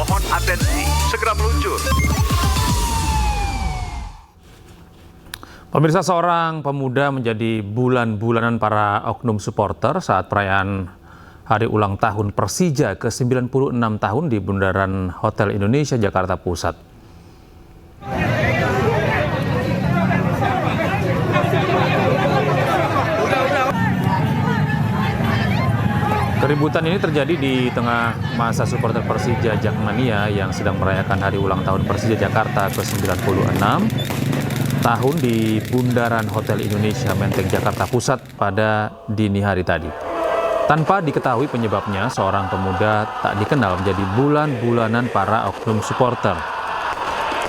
Mohon atensi, segera meluncur. Pemirsa, seorang pemuda menjadi bulan-bulanan para oknum supporter saat perayaan hari ulang tahun Persija ke-96 tahun di Bundaran Hotel Indonesia, Jakarta Pusat. Keributan ini terjadi di tengah masa supporter Persija Jakmania yang sedang merayakan hari ulang tahun Persija Jakarta ke-96 tahun di Bundaran Hotel Indonesia, Menteng, Jakarta Pusat pada dini hari tadi. Tanpa diketahui penyebabnya, seorang pemuda tak dikenal menjadi bulan-bulanan para oknum supporter.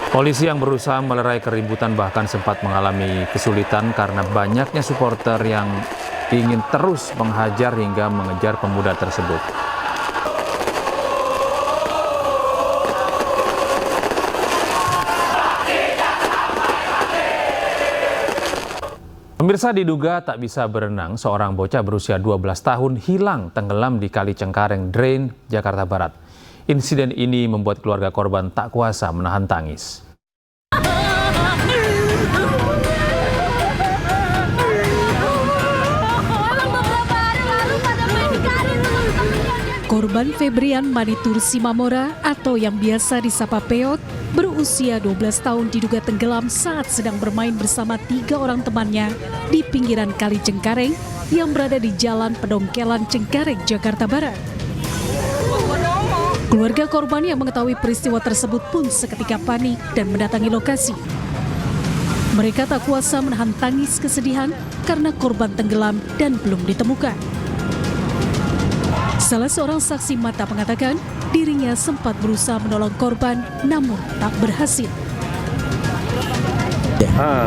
Polisi yang berusaha melerai keributan bahkan sempat mengalami kesulitan karena banyaknya supporter yang ingin terus menghajar hingga mengejar pemuda tersebut. Pemirsa, diduga tak bisa berenang, seorang bocah berusia 12 tahun hilang tenggelam di Kali Cengkareng Drain, Jakarta Barat. Insiden ini membuat keluarga korban tak kuasa menahan tangis. Korban Febrian Manitur Simamora atau yang biasa disapa Peot berusia 12 tahun diduga tenggelam saat sedang bermain bersama 3 orang temannya di pinggiran Kali Cengkareng yang berada di Jalan Pedongkelan Cengkareng, Jakarta Barat. Keluarga korban yang mengetahui peristiwa tersebut pun seketika panik dan mendatangi lokasi. Mereka tak kuasa menahan tangis kesedihan karena korban tenggelam dan belum ditemukan. Salah seorang saksi mata mengatakan dirinya sempat berusaha menolong korban namun tak berhasil.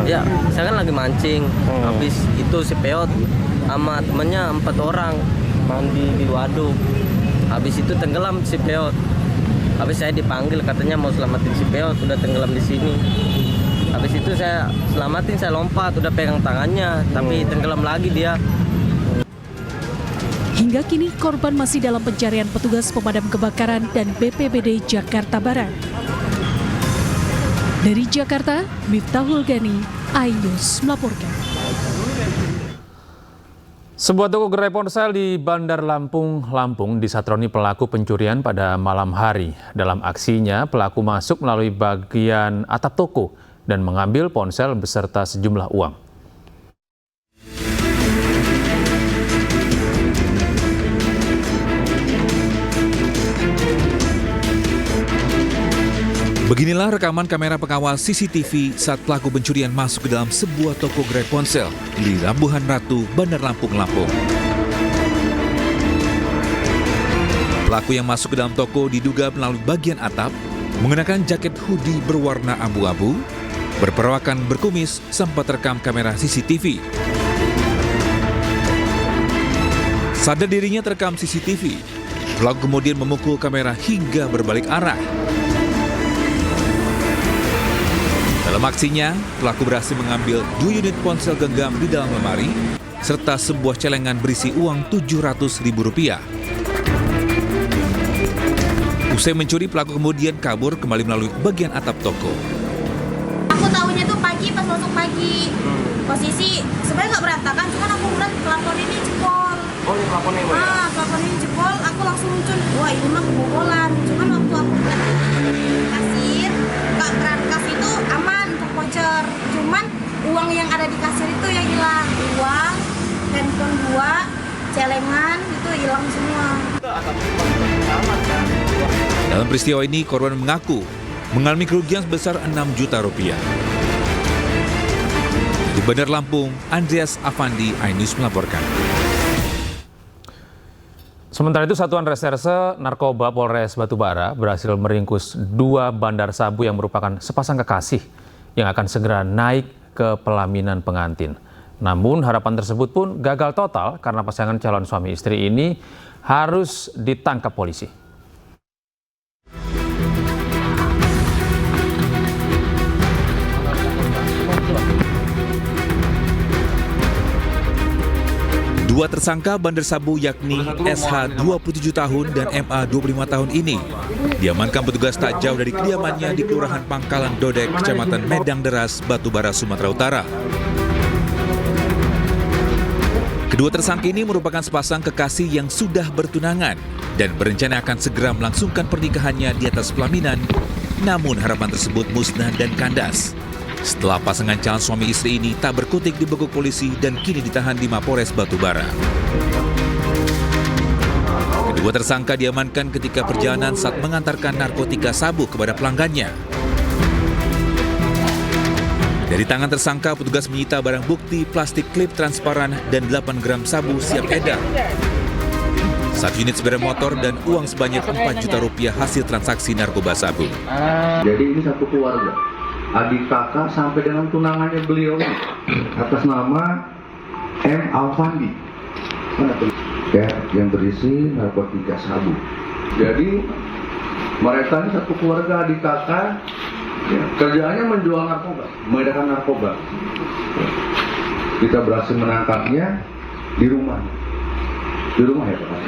Ya, saya kan lagi mancing. Habis itu si Peot sama temennya 4 orang mandi di waduk. Habis itu tenggelam si Peot. Habis saya dipanggil katanya mau selamatin si Peot, udah tenggelam di sini. Habis itu saya selamatin, saya lompat, udah pegang tangannya, tapi tenggelam lagi dia. Hingga kini korban masih dalam pencarian petugas pemadam kebakaran dan BPBD Jakarta Barat. Dari Jakarta, Miftahul Gani, iNews melaporkan. Sebuah toko gerai ponsel di Bandar Lampung, disatroni pelaku pencurian pada malam hari. Dalam aksinya, pelaku masuk melalui bagian atap toko dan mengambil ponsel beserta sejumlah uang. Beginilah rekaman kamera pengawas CCTV saat pelaku pencurian masuk ke dalam sebuah toko gerai ponsel di Labuhan Ratu, Bandar Lampung, Lampung. Pelaku yang masuk ke dalam toko diduga melalui bagian atap, mengenakan jaket hoodie berwarna abu-abu, berperawakan berkumis, sempat terekam kamera CCTV. Sadar dirinya terekam CCTV, pelaku kemudian memukul kamera hingga berbalik arah. Dalam aksinya, pelaku berhasil mengambil 2 unit ponsel genggam di dalam lemari, serta sebuah celengan berisi uang Rp700.000. Usai mencuri, pelaku kemudian kabur kembali melalui bagian atap toko. Aku tahunya tuh pagi, pas masuk pagi. Posisi sebenarnya nggak berantakan, cuman aku ngeliat plafon ini jebol. Oh, ini plafonnya Bu ya? Plafon ini jebol, aku langsung muncul, wah ini mah kebobolan. Cuman waktu aku ngeliat kasir, kas itu aman untuk voucher. Cuman uang yang ada di kasir itu yang hilang. Uang, handphone 2, celengan itu hilang semua. Dalam peristiwa ini, korban mengaku mengalami kerugian sebesar Rp6 juta. Di Bandar Lampung, Andreas Afandi, iNews melaporkan. Sementara itu, Satuan Reserse Narkoba Polres Batubara berhasil meringkus 2 bandar sabu yang merupakan sepasang kekasih yang akan segera naik ke pelaminan pengantin. Namun harapan tersebut pun gagal total karena pasangan calon suami istri ini harus ditangkap polisi. Kedua tersangka bandar sabu yakni SH 27 tahun dan MA 25 tahun ini diamankan petugas tak jauh dari kediamannya di Kelurahan Pangkalan Dodek, Kecamatan Medang Deras, Batubara, Sumatera Utara. Kedua tersangka ini merupakan sepasang kekasih yang sudah bertunangan dan berencana akan segera melangsungkan pernikahannya di atas pelaminan. Namun harapan tersebut musnah dan kandas setelah pasangan calon suami istri ini tak berkutik dibekuk polisi dan kini ditahan di Mapores Batubara. Kedua tersangka diamankan ketika perjalanan saat mengantarkan narkotika sabu kepada pelanggannya. Dari tangan tersangka, petugas menyita barang bukti plastik klip transparan dan 8 gram sabu siap edar, 1 unit sepeda motor dan uang sebanyak 4 juta rupiah hasil transaksi narkoba sabu. Jadi ini satu keluarga, adik kakak sampai dengan tunangannya beliau atas nama M. Alfandi, ya, yang berisi narkotika sabu. Jadi mereka ini satu keluarga adik kakak. Ya, kerjaannya menjual narkoba, mengedarkan narkoba. Kita berhasil menangkapnya di rumah ya Pak.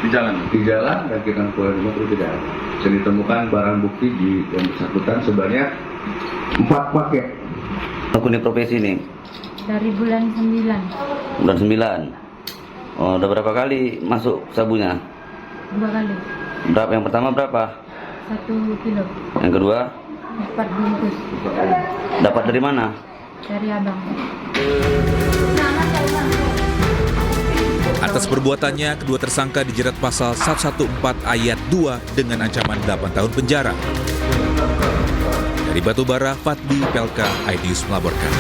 Di jalan dan kita keluar rumah itu tidak ada. Dan ditemukan barang bukti yang bersangkutan sebanyak 4 paket. Aku ini profesi nih? Dari bulan 9. Bulan 9. Oh, udah berapa kali masuk sabunya? 2 kali. Berapa? Yang pertama berapa? 1 kilo. Yang kedua? 4 bungkus. Dapat dari mana? Dari abang. Atas perbuatannya, kedua tersangka dijerat pasal 114 ayat 2 dengan ancaman 8 tahun penjara. Dari Batubara, Fatbi Pelka, iNews melaporkan.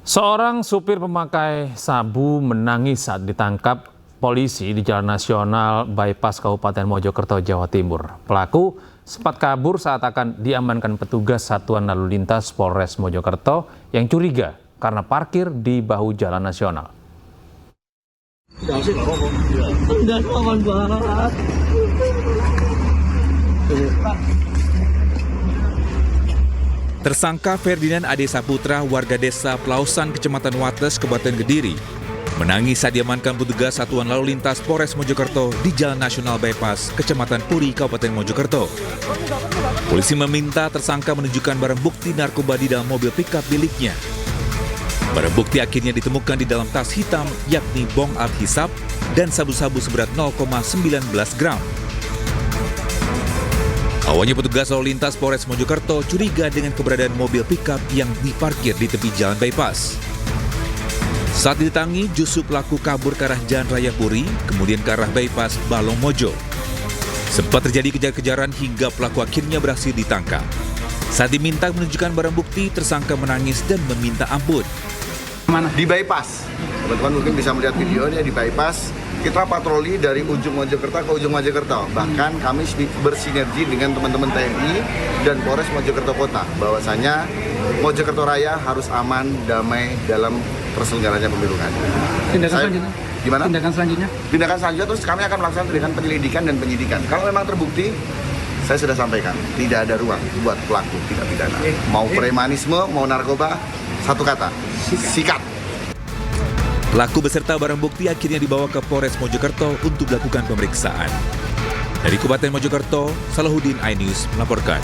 Seorang supir pemakai sabu menangis saat ditangkap polisi di Jalan Nasional Bypass Kabupaten Mojokerto, Jawa Timur. Pelaku sempat kabur saat akan diamankan petugas Satuan Lalu Lintas Polres Mojokerto yang curiga karena parkir di bahu jalan nasional. Tersangka Ferdinand Ade Saputra, warga desa Pelausan, Kecamatan Wates, Kabupaten Kediri, menangis saat diamankan petugas Satuan Lalu Lintas Polres Mojokerto di Jalan Nasional Bypass, Kecamatan Puri, Kabupaten Mojokerto. Polisi meminta tersangka menunjukkan barang bukti narkoba di dalam mobil pickup miliknya. Barang bukti akhirnya ditemukan di dalam tas hitam, yakni bong alhisap dan sabu-sabu seberat 0,19 gram. Awalnya petugas lalu lintas Polres Mojokerto curiga dengan keberadaan mobil pickup yang diparkir di tepi jalan bypass. Saat didatangi, justru pelaku kabur ke arah Jalan Raya Puri, kemudian ke arah bypass Balong Mojo. Sempat terjadi kejar-kejaran hingga pelaku akhirnya berhasil ditangkap. Saat diminta menunjukkan barang bukti, tersangka menangis dan meminta ampun. Di bypass, teman-teman mungkin bisa melihat videonya di bypass. Kita patroli dari ujung Mojokerto ke ujung Mojokerto. Bahkan kami bersinergi dengan teman-teman TNI dan Polres Mojokerto Kota. Bahwasanya Mojokerto Raya harus aman, damai dalam terselenggaranya pemilu kan. Tindakan selanjutnya? Gimana? Tindakan selanjutnya? Tindakan selanjutnya terus kami akan melakukan tindakan penyelidikan dan penyidikan. Kalau memang terbukti, saya sudah sampaikan, tidak ada ruang buat pelaku tindak pidana. Mau premanisme, mau narkoba, satu kata, sikat. Pelaku beserta barang bukti akhirnya dibawa ke Polres Mojokerto untuk dilakukan pemeriksaan. Dari Kabupaten Mojokerto, Salahuddin, iNews melaporkan.